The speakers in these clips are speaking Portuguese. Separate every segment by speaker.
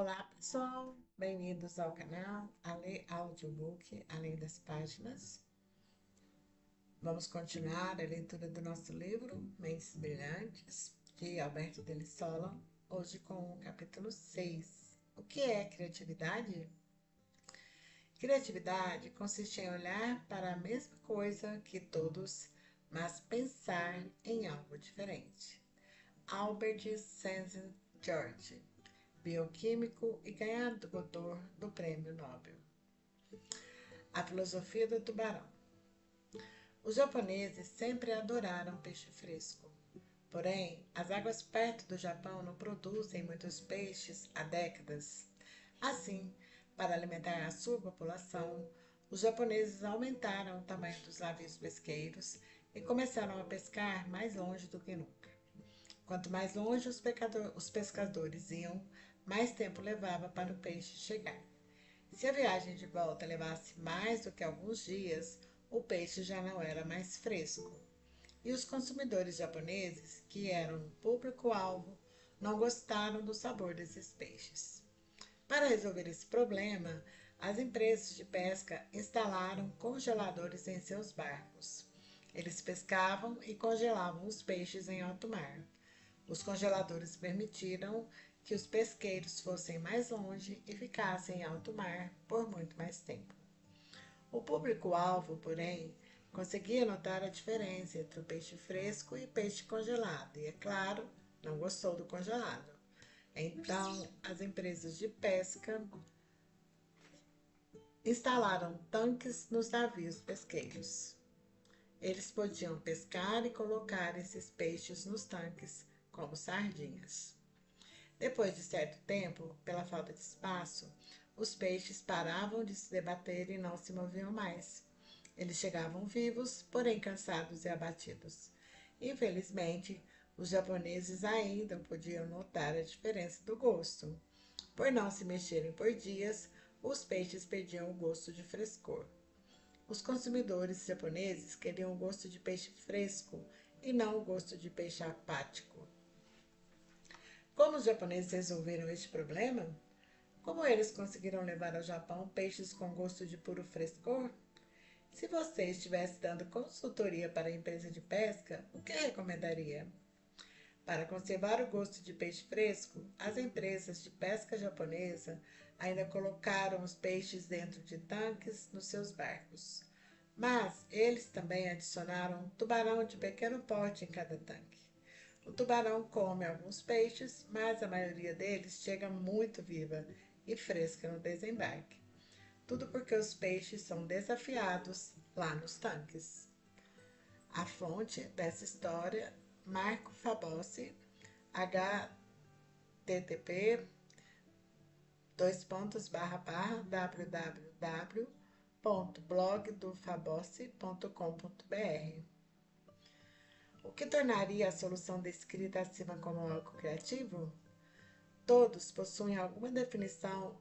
Speaker 1: Olá, pessoal! Bem-vindos ao canal Ale Audiobook, Além das Páginas. Vamos continuar a leitura do nosso livro Mentes Brilhantes, de Alberto de Lissola, hoje com o capítulo 6. O que é criatividade? Criatividade consiste em olhar para a mesma coisa que todos, mas pensar em algo diferente. Albert St. George, bioquímico e ganhador do Prêmio Nobel. A filosofia do tubarão. Os japoneses sempre adoraram peixe fresco. Porém, as águas perto do Japão não produzem muitos peixes há décadas. Assim, para alimentar a sua população, os japoneses aumentaram o tamanho dos navios pesqueiros e começaram a pescar mais longe do que nunca. Quanto mais longe os pescadores iam, mais tempo levava para o peixe chegar. Se a viagem de volta levasse mais do que alguns dias, o peixe já não era mais fresco. E os consumidores japoneses, que eram o público-alvo, não gostaram do sabor desses peixes. Para resolver esse problema, as empresas de pesca instalaram congeladores em seus barcos. Eles pescavam e congelavam os peixes em alto mar. Os congeladores permitiram que os pesqueiros fossem mais longe e ficassem em alto mar por muito mais tempo. O público-alvo, porém, conseguia notar a diferença entre o peixe fresco e peixe congelado e, é claro, não gostou do congelado. Então, as empresas de pesca instalaram tanques nos navios pesqueiros. Eles podiam pescar e colocar esses peixes nos tanques, como sardinhas. Depois de certo tempo, pela falta de espaço, os peixes paravam de se debater e não se moviam mais. Eles chegavam vivos, porém cansados e abatidos. Infelizmente, os japoneses ainda podiam notar a diferença do gosto. Por não se mexerem por dias, os peixes perdiam o gosto de frescor. Os consumidores japoneses queriam o gosto de peixe fresco e não o gosto de peixe apático. Como os japoneses resolveram este problema? Como eles conseguiram levar ao Japão peixes com gosto de puro frescor? Se você estivesse dando consultoria para a empresa de pesca, o que recomendaria? Para conservar o gosto de peixe fresco, as empresas de pesca japonesa ainda colocaram os peixes dentro de tanques nos seus barcos. Mas eles também adicionaram um tubarão de pequeno porte em cada tanque. O tubarão come alguns peixes, mas a maioria deles chega muito viva e fresca no desembarque. Tudo porque os peixes são desafiados lá nos tanques. A fonte dessa história, Marco Fabossi, http www.blogdofabossi.com.br. O que tornaria a solução descrita acima como algo criativo? Todos possuem alguma definição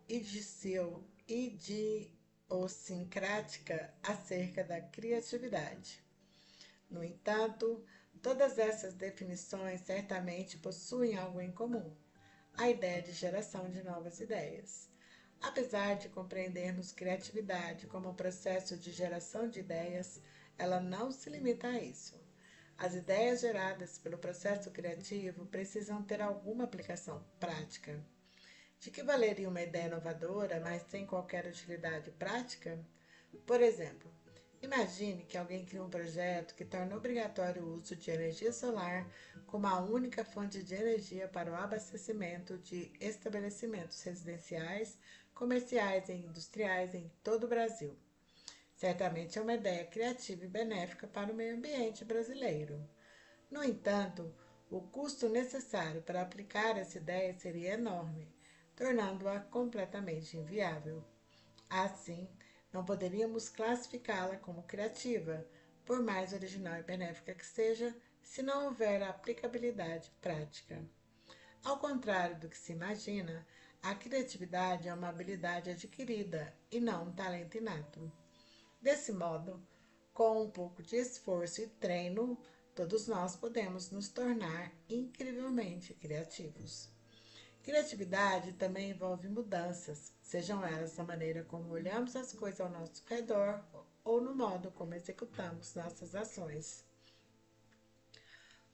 Speaker 1: idiosincrática acerca da criatividade. No entanto, todas essas definições certamente possuem algo em comum: a ideia de geração de novas ideias. Apesar de compreendermos criatividade como um processo de geração de ideias, ela não se limita a isso. As ideias geradas pelo processo criativo precisam ter alguma aplicação prática. De que valeria uma ideia inovadora, mas sem qualquer utilidade prática? Por exemplo, imagine que alguém cria um projeto que torna obrigatório o uso de energia solar como a única fonte de energia para o abastecimento de estabelecimentos residenciais, comerciais e industriais em todo o Brasil. Certamente é uma ideia criativa e benéfica para o meio ambiente brasileiro. No entanto, o custo necessário para aplicar essa ideia seria enorme, tornando-a completamente inviável. Assim, não poderíamos classificá-la como criativa, por mais original e benéfica que seja, se não houver aplicabilidade prática. Ao contrário do que se imagina, a criatividade é uma habilidade adquirida e não um talento inato. Desse modo, com um pouco de esforço e treino, todos nós podemos nos tornar incrivelmente criativos. Criatividade também envolve mudanças, sejam elas na maneira como olhamos as coisas ao nosso redor ou no modo como executamos nossas ações.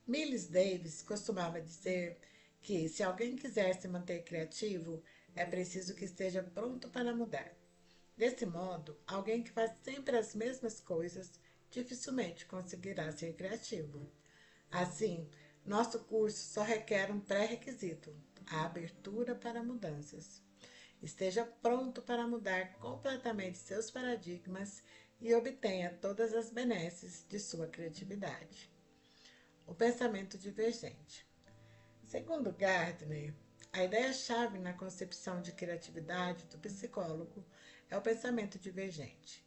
Speaker 1: Miles Davis costumava dizer que, se alguém quiser se manter criativo, é preciso que esteja pronto para mudar. Desse modo, alguém que faz sempre as mesmas coisas dificilmente conseguirá ser criativo. Assim, nosso curso só requer um pré-requisito: a abertura para mudanças. Esteja pronto para mudar completamente seus paradigmas e obtenha todas as benesses de sua criatividade. O pensamento divergente. Segundo Gardner, a ideia-chave na concepção de criatividade do psicólogo é o pensamento divergente.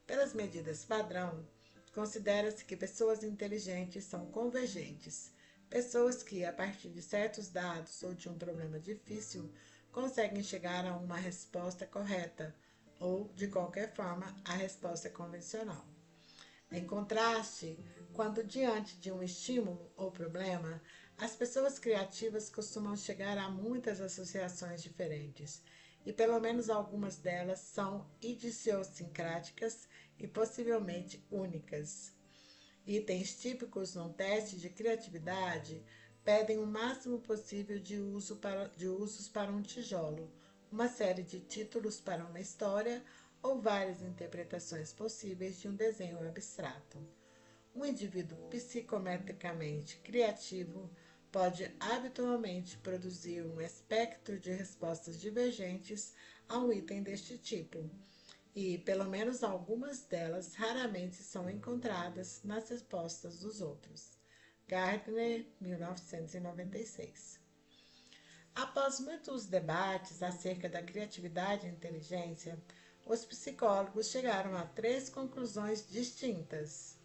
Speaker 1: Pelas medidas padrão, considera-se que pessoas inteligentes são convergentes, pessoas que, a partir de certos dados ou de um problema difícil, conseguem chegar a uma resposta correta ou, de qualquer forma, a resposta convencional. Em contraste, quando diante de um estímulo ou problema, as pessoas criativas costumam chegar a muitas associações diferentes, e pelo menos algumas delas são idiosincráticas e possivelmente únicas. Itens típicos num teste de criatividade pedem o máximo possível de usos para um tijolo, uma série de títulos para uma história ou várias interpretações possíveis de um desenho abstrato. Um indivíduo psicometricamente criativo pode habitualmente produzir um espectro de respostas divergentes a um item deste tipo, e pelo menos algumas delas raramente são encontradas nas respostas dos outros. Gardner, 1996. Após muitos debates acerca da criatividade e inteligência, os psicólogos chegaram a 3 conclusões distintas.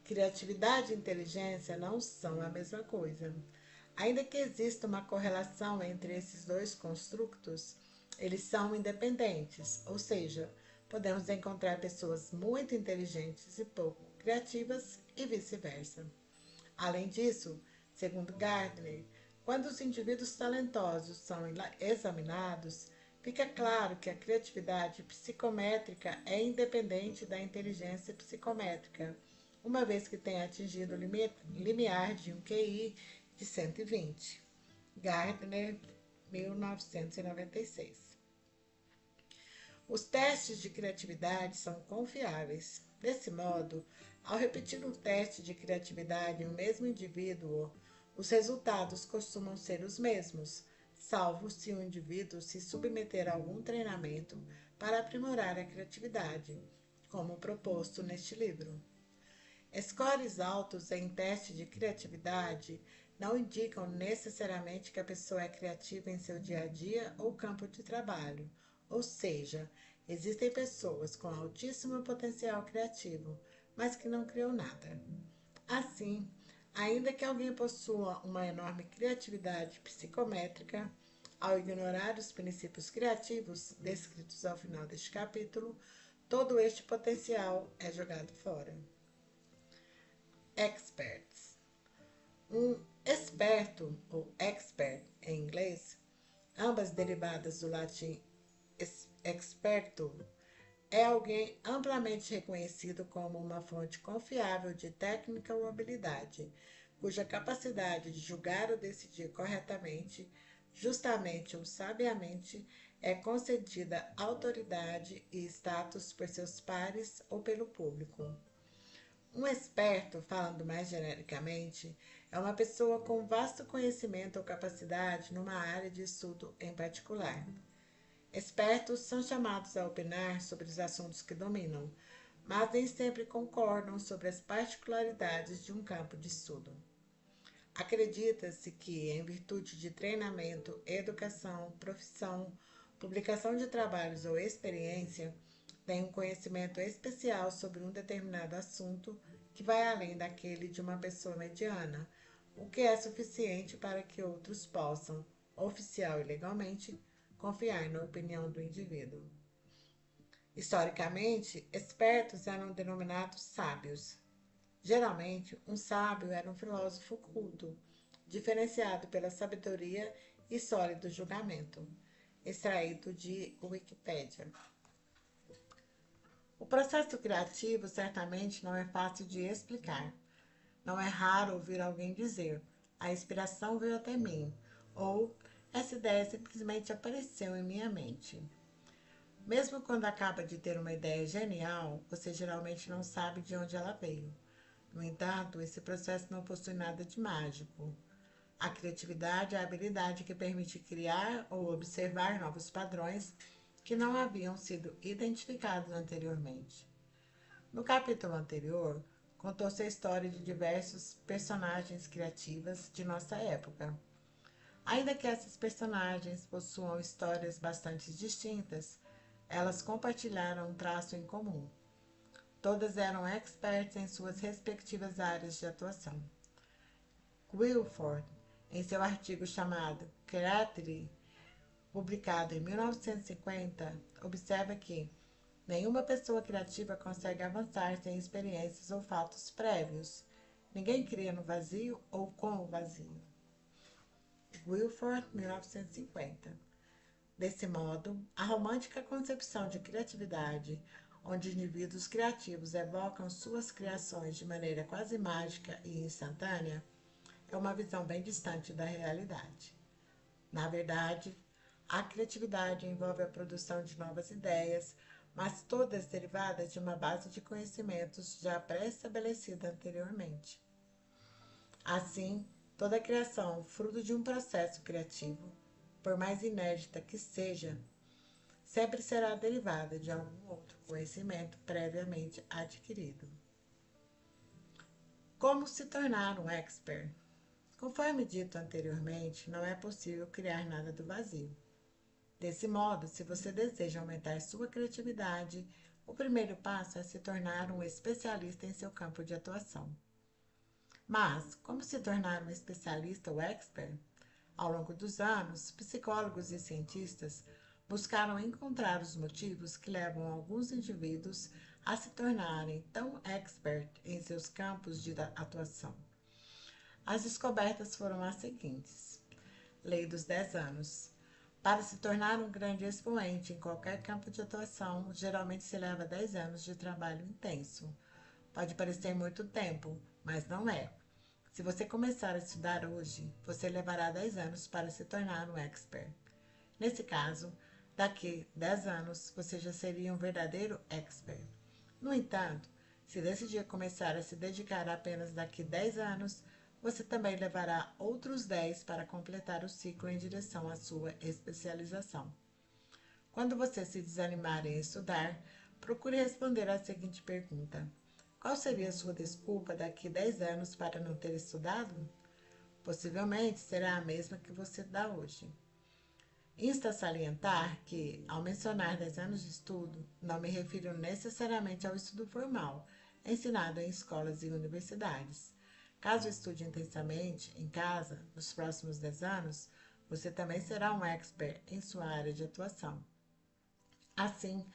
Speaker 1: Criatividade e inteligência não são a mesma coisa. Ainda que exista uma correlação entre esses dois construtos, eles são independentes, ou seja, podemos encontrar pessoas muito inteligentes e pouco criativas e vice-versa. Além disso, segundo Gardner, quando os indivíduos talentosos são examinados, fica claro que a criatividade psicométrica é independente da inteligência psicométrica, uma vez que tem atingido o limiar de um QI de 120. Gardner, 1996. Os testes de criatividade são confiáveis. Desse modo, ao repetir um teste de criatividade em um mesmo indivíduo, os resultados costumam ser os mesmos, salvo se o indivíduo se submeter a algum treinamento para aprimorar a criatividade, como proposto neste livro. Scores altos em teste de criatividade não indicam necessariamente que a pessoa é criativa em seu dia a dia ou campo de trabalho, ou seja, existem pessoas com altíssimo potencial criativo, mas que não criam nada. Assim, ainda que alguém possua uma enorme criatividade psicométrica, ao ignorar os princípios criativos descritos ao final deste capítulo, todo este potencial é jogado fora. Experts. Um esperto, ou expert em inglês, ambas derivadas do latim experto, é alguém amplamente reconhecido como uma fonte confiável de técnica ou habilidade, cuja capacidade de julgar ou decidir corretamente, justamente ou sabiamente, é concedida autoridade e status por seus pares ou pelo público. Um esperto, falando mais genericamente, é uma pessoa com vasto conhecimento ou capacidade numa área de estudo em particular. Expertos são chamados a opinar sobre os assuntos que dominam, mas nem sempre concordam sobre as particularidades de um campo de estudo. Acredita-se que, em virtude de treinamento, educação, profissão, publicação de trabalhos ou experiência, tem um conhecimento especial sobre um determinado assunto que vai além daquele de uma pessoa mediana, o que é suficiente para que outros possam, oficial e legalmente, confiar na opinião do indivíduo. Historicamente, espertos eram denominados sábios. Geralmente, um sábio era um filósofo culto, diferenciado pela sabedoria e sólido julgamento, extraído de Wikipédia. O processo criativo certamente não é fácil de explicar. Não é raro ouvir alguém dizer: a inspiração veio até mim, ou essa ideia simplesmente apareceu em minha mente. Mesmo quando acaba de ter uma ideia genial, você geralmente não sabe de onde ela veio. No entanto, esse processo não possui nada de mágico. A criatividade é a habilidade que permite criar ou observar novos padrões que não haviam sido identificados anteriormente. No capítulo anterior, contou-se a história de diversos personagens criativas de nossa época. Ainda que essas personagens possuam histórias bastante distintas, elas compartilharam um traço em comum. Todas eram experts em suas respectivas áreas de atuação. Wilford, em seu artigo chamado Creativity, publicado em 1950, observa que nenhuma pessoa criativa consegue avançar sem experiências ou fatos prévios. Ninguém cria no vazio ou com o vazio. Wilford, 1950. Desse modo, a romântica concepção de criatividade, onde indivíduos criativos evocam suas criações de maneira quase mágica e instantânea, é uma visão bem distante da realidade. Na verdade, a criatividade envolve a produção de novas ideias, mas todas derivadas de uma base de conhecimentos já pré-estabelecida anteriormente. Assim, toda criação, fruto de um processo criativo, por mais inédita que seja, sempre será derivada de algum outro conhecimento previamente adquirido. Como se tornar um expert? Conforme dito anteriormente, não é possível criar nada do vazio. Desse modo, se você deseja aumentar sua criatividade, o primeiro passo é se tornar um especialista em seu campo de atuação. Mas, como se tornar um especialista ou expert? Ao longo dos anos, psicólogos e cientistas buscaram encontrar os motivos que levam alguns indivíduos a se tornarem tão expert em seus campos de atuação. As descobertas foram as seguintes. Lei dos 10 anos. Para se tornar um grande expoente em qualquer campo de atuação, geralmente se leva 10 anos de trabalho intenso. Pode parecer muito tempo, mas não é. Se você começar a estudar hoje, você levará 10 anos para se tornar um expert. Nesse caso, daqui 10 anos, você já seria um verdadeiro expert. No entanto, se decidir começar a se dedicar apenas daqui 10 anos, você também levará outros 10 para completar o ciclo em direção à sua especialização. Quando você se desanimar em estudar, procure responder à seguinte pergunta: qual seria a sua desculpa daqui 10 anos para não ter estudado? Possivelmente será a mesma que você dá hoje. Insta a salientar que, ao mencionar 10 anos de estudo, não me refiro necessariamente ao estudo formal, ensinado em escolas e universidades. Caso estude intensamente em casa, nos próximos 10 anos, você também será um expert em sua área de atuação. Assim,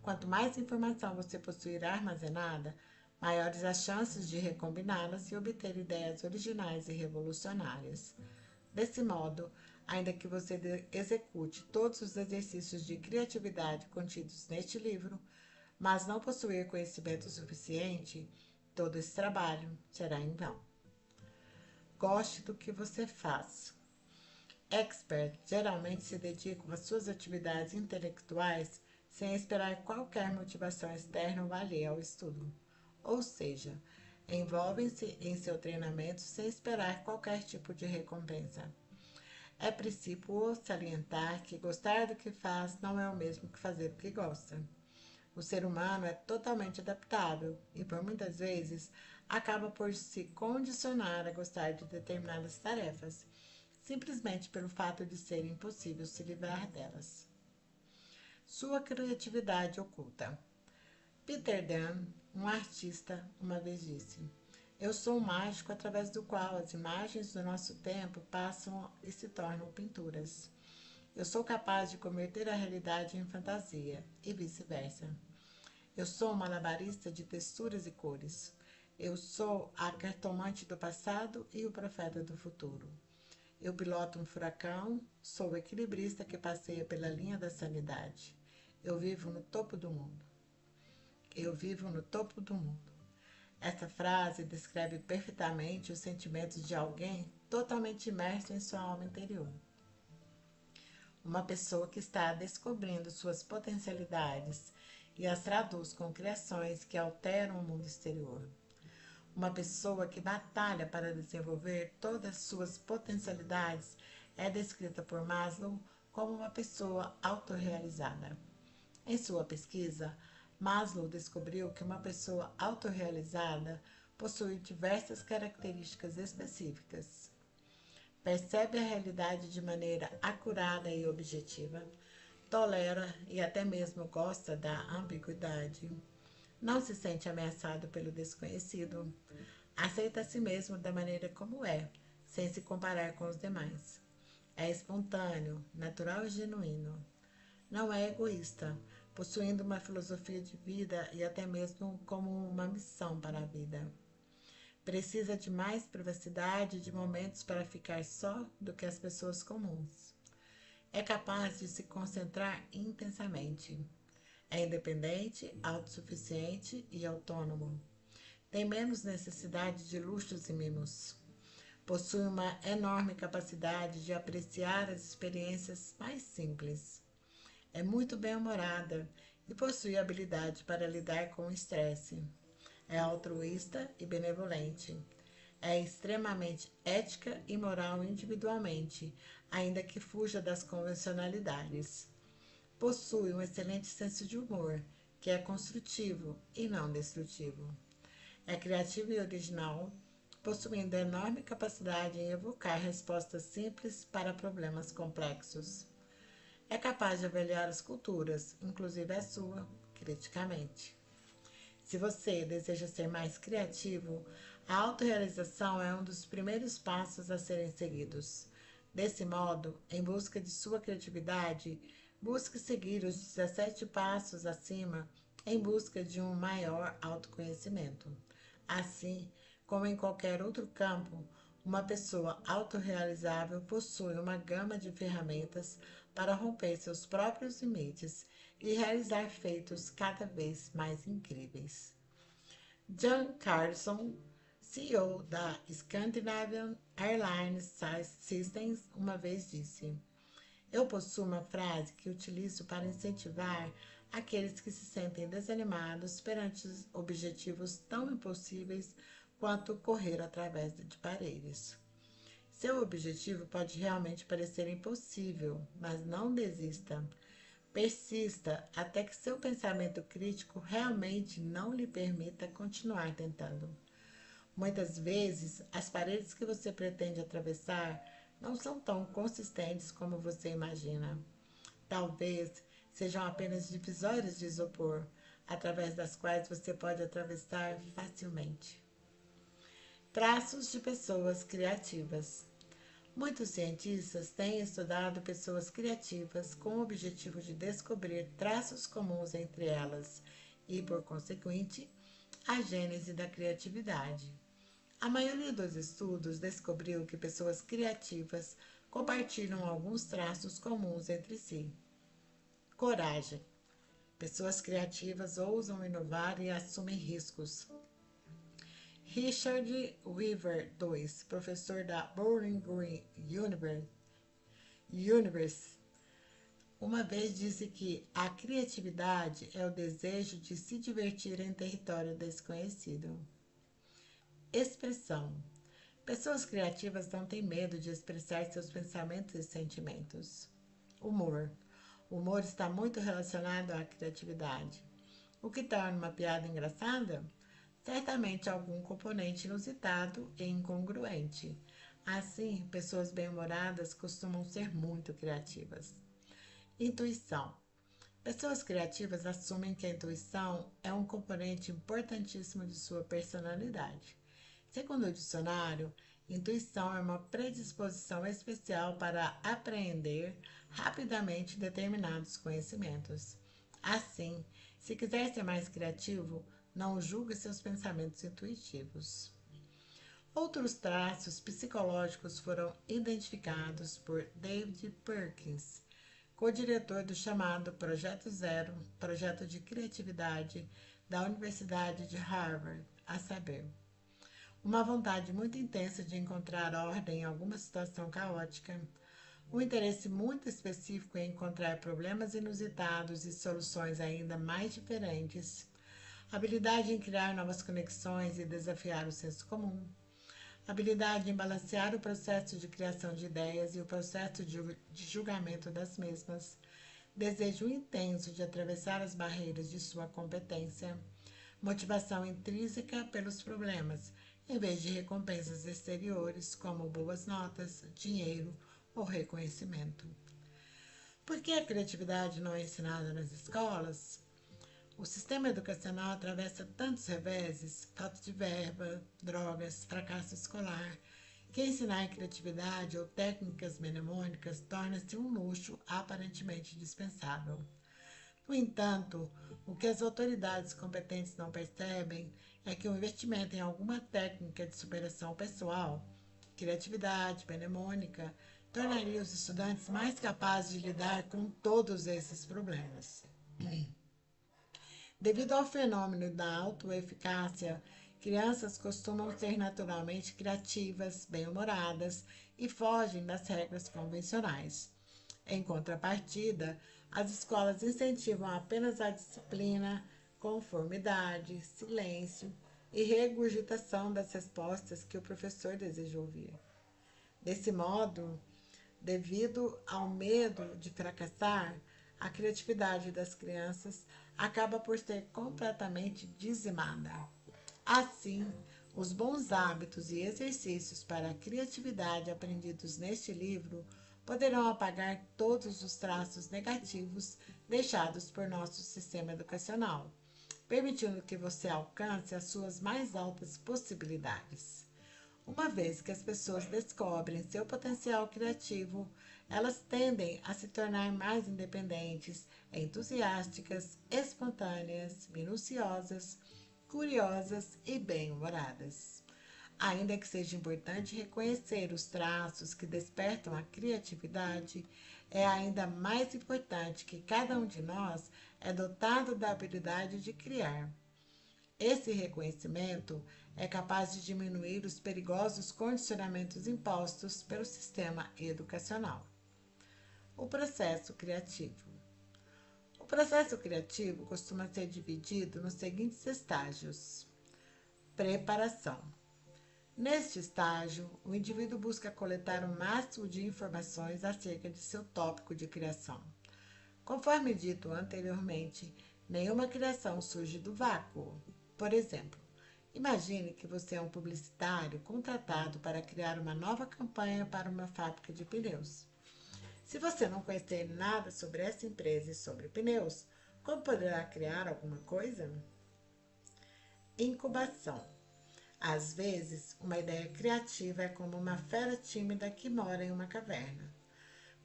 Speaker 1: quanto mais informação você possuir armazenada, maiores as chances de recombiná-las e obter ideias originais e revolucionárias. Desse modo, ainda que você execute todos os exercícios de criatividade contidos neste livro, mas não possuir conhecimento suficiente, todo esse trabalho será em vão. Goste do que você faz. Experts geralmente se dedicam às suas atividades intelectuais sem esperar qualquer motivação externa ou alheia ao estudo. Ou seja, envolvem-se em seu treinamento sem esperar qualquer tipo de recompensa. É preciso salientar que gostar do que faz não é o mesmo que fazer o que gosta. O ser humano é totalmente adaptável e, por muitas vezes, acaba por se condicionar a gostar de determinadas tarefas, simplesmente pelo fato de ser impossível se livrar delas. Sua criatividade oculta. Peter Dunn, um artista, uma vez disse: eu sou um mágico através do qual as imagens do nosso tempo passam e se tornam pinturas. Eu sou capaz de converter a realidade em fantasia, e vice-versa. Eu sou um malabarista de texturas e cores. Eu sou a cartomante do passado e o profeta do futuro. Eu piloto um furacão, sou o equilibrista que passeia pela linha da sanidade. Eu vivo no topo do mundo. Eu vivo no topo do mundo. Essa frase descreve perfeitamente os sentimentos de alguém totalmente imerso em sua alma interior. Uma pessoa que está descobrindo suas potencialidades e as traduz com criações que alteram o mundo exterior. Uma pessoa que batalha para desenvolver todas as suas potencialidades é descrita por Maslow como uma pessoa autorrealizada. Em sua pesquisa, Maslow descobriu que uma pessoa autorrealizada possui diversas características específicas. Percebe a realidade de maneira acurada e objetiva, tolera e até mesmo gosta da ambiguidade. Não se sente ameaçado pelo desconhecido. Aceita a si mesmo da maneira como é, sem se comparar com os demais. É espontâneo, natural e genuíno. Não é egoísta, possuindo uma filosofia de vida e até mesmo como uma missão para a vida. Precisa de mais privacidade e de momentos para ficar só do que as pessoas comuns. É capaz de se concentrar intensamente. É independente, autossuficiente e autônomo. Tem menos necessidade de luxos e mimos. Possui uma enorme capacidade de apreciar as experiências mais simples. É muito bem-humorada e possui habilidade para lidar com o estresse. É altruísta e benevolente. É extremamente ética e moral individualmente, ainda que fuja das convencionalidades. Possui um excelente senso de humor, que é construtivo e não destrutivo. É criativo e original, possuindo enorme capacidade em evocar respostas simples para problemas complexos. É capaz de avaliar as culturas, inclusive a sua, criticamente. Se você deseja ser mais criativo, a autorrealização é um dos primeiros passos a serem seguidos. Desse modo, em busca de sua criatividade, busque seguir os 17 passos acima em busca de um maior autoconhecimento. Assim, como em qualquer outro campo, uma pessoa autorrealizável possui uma gama de ferramentas para romper seus próprios limites e realizar feitos cada vez mais incríveis. John Carlson, CEO da Scandinavian Airlines Systems, uma vez disse: Eu possuo uma frase que utilizo para incentivar aqueles que se sentem desanimados perante objetivos tão impossíveis quanto correr através de paredes. Seu objetivo pode realmente parecer impossível, mas não desista. Persista até que seu pensamento crítico realmente não lhe permita continuar tentando. Muitas vezes, as paredes que você pretende atravessar não são tão consistentes como você imagina. Talvez sejam apenas divisórias de isopor, através das quais você pode atravessar facilmente. Traços de pessoas criativas. Muitos cientistas têm estudado pessoas criativas com o objetivo de descobrir traços comuns entre elas e, por conseguinte, a gênese da criatividade. A maioria dos estudos descobriu que pessoas criativas compartilham alguns traços comuns entre si. Coragem. Pessoas criativas ousam inovar e assumem riscos. Richard Weaver II, professor da Bowling Green University, uma vez disse que a criatividade é o desejo de se divertir em território desconhecido. Expressão. Pessoas criativas não têm medo de expressar seus pensamentos e sentimentos. Humor. O humor está muito relacionado à criatividade. O que torna uma piada engraçada? Certamente algum componente inusitado e incongruente. Assim, pessoas bem-humoradas costumam ser muito criativas. Intuição. Pessoas criativas assumem que a intuição é um componente importantíssimo de sua personalidade. Segundo o dicionário, intuição é uma predisposição especial para apreender rapidamente determinados conhecimentos. Assim, se quiser ser mais criativo, não julgue seus pensamentos intuitivos. Outros traços psicológicos foram identificados por David Perkins, co-diretor do chamado Projeto Zero, projeto de criatividade da Universidade de Harvard, a saber, uma vontade muito intensa de encontrar ordem em alguma situação caótica, um interesse muito específico em encontrar problemas inusitados e soluções ainda mais diferentes, habilidade em criar novas conexões e desafiar o senso comum, habilidade em balancear o processo de criação de ideias e o processo de julgamento das mesmas, desejo intenso de atravessar as barreiras de sua competência, motivação intrínseca pelos problemas, em vez de recompensas exteriores como boas notas, dinheiro ou reconhecimento. Por que a criatividade não é ensinada nas escolas? O sistema educacional atravessa tantos reveses, falta de verba, drogas, fracasso escolar, que ensinar criatividade ou técnicas mnemônicas torna-se um luxo aparentemente dispensável. No entanto, o que as autoridades competentes não percebem é que o investimento em alguma técnica de superação pessoal, criatividade mnemônica, tornaria os estudantes mais capazes de lidar com todos esses problemas. Devido ao fenômeno da autoeficácia, crianças costumam ser naturalmente criativas, bem-humoradas e fogem das regras convencionais. Em contrapartida, as escolas incentivam apenas a disciplina, conformidade, silêncio e regurgitação das respostas que o professor deseja ouvir. Desse modo, devido ao medo de fracassar, a criatividade das crianças acaba por ser completamente dizimada. Assim, os bons hábitos e exercícios para a criatividade aprendidos neste livro poderão apagar todos os traços negativos deixados por nosso sistema educacional, permitindo que você alcance as suas mais altas possibilidades. Uma vez que as pessoas descobrem seu potencial criativo, elas tendem a se tornar mais independentes, entusiásticas, espontâneas, minuciosas, curiosas e bem-humoradas. Ainda que seja importante reconhecer os traços que despertam a criatividade, é ainda mais importante que cada um de nós é dotado da habilidade de criar. Esse reconhecimento é capaz de diminuir os perigosos condicionamentos impostos pelo sistema educacional. O processo criativo. O processo criativo costuma ser dividido nos seguintes estágios: preparação. Neste estágio, o indivíduo busca coletar o máximo de informações acerca de seu tópico de criação. Conforme dito anteriormente, nenhuma criação surge do vácuo. Por exemplo, imagine que você é um publicitário contratado para criar uma nova campanha para uma fábrica de pneus. Se você não conhecer nada sobre essa empresa e sobre pneus, como poderá criar alguma coisa? Incubação. Às vezes, uma ideia criativa é como uma fera tímida que mora em uma caverna.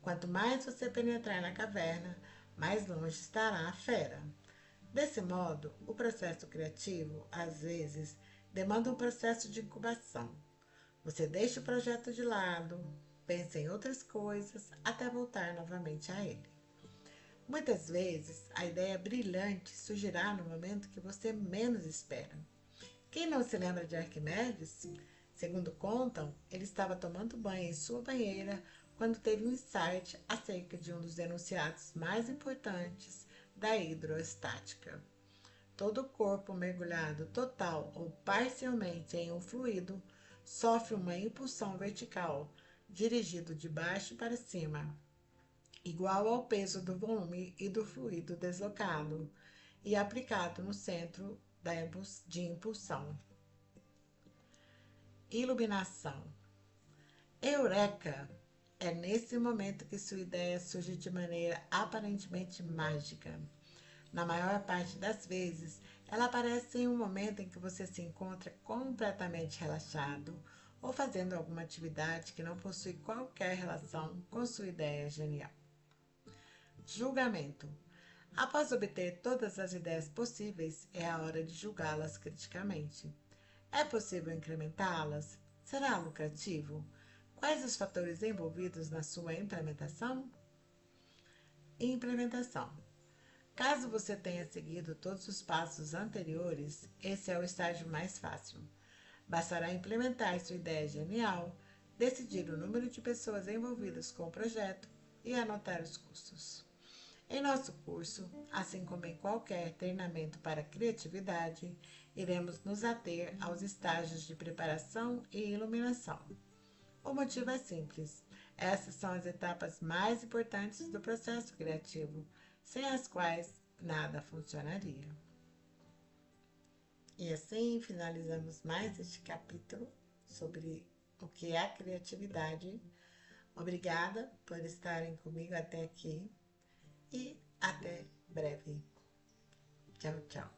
Speaker 1: Quanto mais você penetrar na caverna, mais longe estará a fera. Desse modo, o processo criativo, às vezes, demanda um processo de incubação. Você deixa o projeto de lado, pensa em outras coisas, até voltar novamente a ele. Muitas vezes, a ideia brilhante surgirá no momento que você menos espera. Quem não se lembra de Arquimedes? Segundo contam, ele estava tomando banho em sua banheira quando teve um insight acerca de um dos enunciados mais importantes da hidroestática. Todo o corpo mergulhado total ou parcialmente em um fluido sofre uma impulsão vertical, dirigido de baixo para cima, igual ao peso do volume e do fluido deslocado, e aplicado no centro de impulsão. Iluminação. Eureka! É nesse momento que sua ideia surge de maneira aparentemente mágica. Na maior parte das vezes, ela aparece em um momento em que você se encontra completamente relaxado ou fazendo alguma atividade que não possui qualquer relação com sua ideia genial. Julgamento. Após obter todas as ideias possíveis, é a hora de julgá-las criticamente. É possível incrementá-las? Será lucrativo? Quais os fatores envolvidos na sua implementação? Implementação. Caso você tenha seguido todos os passos anteriores, esse é o estágio mais fácil. Bastará implementar sua ideia genial, decidir o número de pessoas envolvidas com o projeto e anotar os custos. Em nosso curso, assim como em qualquer treinamento para criatividade, iremos nos ater aos estágios de preparação e iluminação. O motivo é simples. Essas são as etapas mais importantes do processo criativo, sem as quais nada funcionaria. E assim finalizamos mais este capítulo sobre o que é a criatividade. Obrigada por estarem comigo até aqui e até breve. Tchau, tchau.